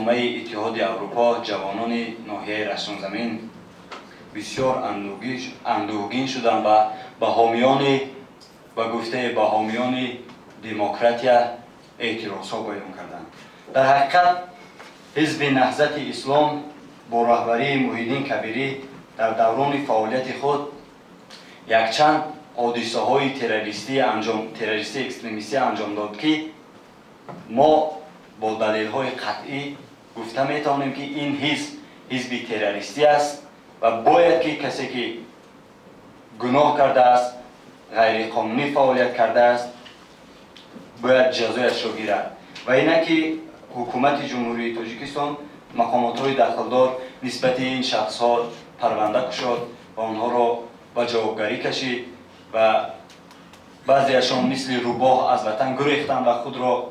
برنامه اتحاد اروپا جوانان ناحیه رسان‌زمین بسیار اندوهگین شدند و به گفته حامیان دموکراتیا اعتراضها بیان کردند. در حقیقت حزب نهضت اسلام با رهبری محیدین کبیری در دوران فعالیت خود یکچند حادثه‌های تروریستی اکستریمیستی انجام داد که ما با دلیل‌های قطعی گفته می‌توانیم که این حزب تروریستی است و باید که کسی که گناه کرده است، غیر قانونی فعالیت کرده است، باید جزایش را گیرد. و اینه که حکومت جمهوری تاجیکستان مقامات‌های داخلدار نسبت این شخص‌ها پرونده گشاد و آنها را به جوابگری کشید و بعضیشان مثل روباه از وطن گریختند و خود را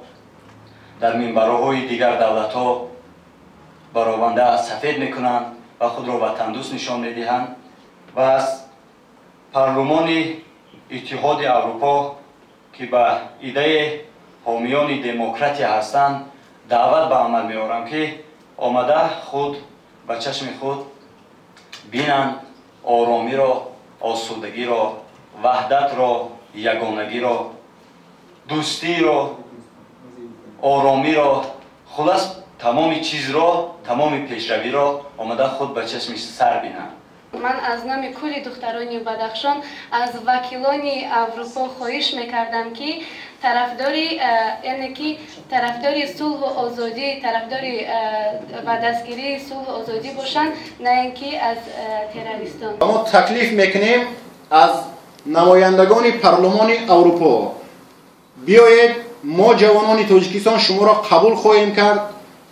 در منبرهای دیگر دولت‌ها برآورده سفید می‌کنند و خود را وطندوست نشان می‌دهند و از پارلمان اتحاد اروپا که به ایده حامیان دموکراتی هستند دعوت به عمل می‌آورم که آمده خود به چشم خود بینند آرامی را، آسودگی را، وحدت را، یگانگی را، دوستی را، آرامی را، خلاص تمام چیز را، تمام پیشروی را آمده خود به چشم سر بینند. من از نام کل دختران بدخشان از وکیلان اروپا خواهش میکردم که طرفداری صلح و آزادی، طرفداری و دستگیری صلح و آزادی باشند، نه اینکه از تروریستان. ما تکلیف میکنیم از نمایندگان پارلمان اروپا بیایید ما جوانان تاجیکستان شما را قبول خواهیم کرد،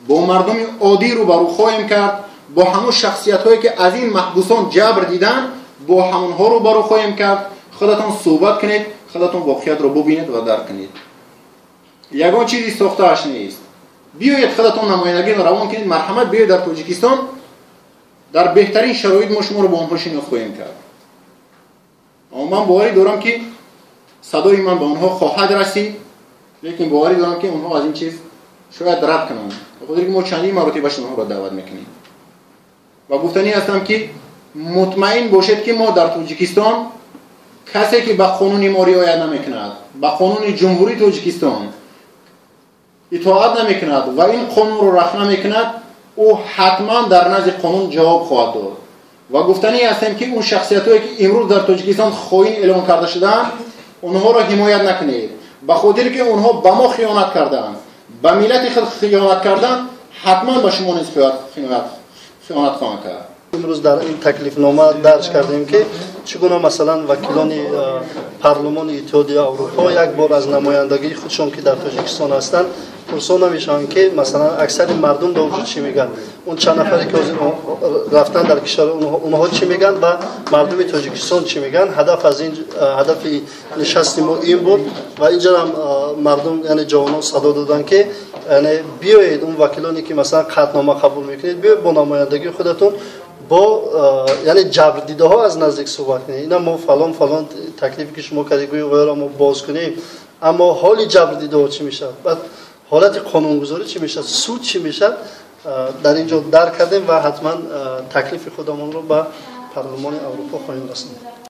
با مردم عادی روبرو خواهیم کرد، با همون شخصیت هایی که از این محبوسان جبر دیدن با همونها روبرو خواهیم کرد. خودتان صحبت کنید، خودتان واقعیت را ببینید و درک کنید. یگان چیزی ساخته‌اش نیست. بیایید خودتان نمایندگی روان کنید، مرحمت بیایید در تاجیکستان در بهترین شرایط ما شما را با آنها شناخت خواهیم کرد. اما من باوری دارم که صدای من به آنها خواهد رسید، لیکن باوری دارم که آنها از این چیز شاید رد کنند. بخاطر که ما چندین مرتبه شما را دعوت میکنیم و گفتنی هستم که مطمئن باشید که ما در تاجیکستان کسی که به قانون ما رعایت نمیکند، به قانون جمهوری تاجیکستان اطاعت نمیکند و این قانون رو رعایت نمیکند، او حتما در نزد قانون جواب خواهد داد. و گفتنی هستم که اون شخصیتایی که امروز در تاجیکستان خائن اعلام کرده شدند اونها را حمایت نکنید، به خاطر که اونها به ما خیانت کردند، به ملت خود خیانت کردند، حتما به شما نیز خیانت خواهند کرد. امروز در این تکلیفنامه درج کردیم که چگونه مثلا وکیلان پارلمان اتحادیه اروپا یک بار از نمایندگی خودشون که در تاجیکستان هستند پرسان میشن که مثلا اکثر مردم در وجود چی میگن، اون چند نفری که رفتن در کشور اونها چی میگن و مردم تاجیکستان چی میگن. هدف نشست ما این بود و اینجا هم مردم یعنی جوانان صدا دادن که یعنی بیایید اون وکیلانی که مثلا قطعنامه قبول میکنید بیایید با نمایندگی خودتون با یعنی جبر دیده ها از نزدیک صحبت کنید. اینا ما فلان تکلیفی که شما کردید و غیره ما باز کنیم، اما حالی جبر دیده ها چی میشه، بعد حالت قانونگذاری چی میشه، سود چی میشه، در اینجا درک کردیم و حتما تکلیف خودمون رو به پارلمان اروپا خواهیم رسوند.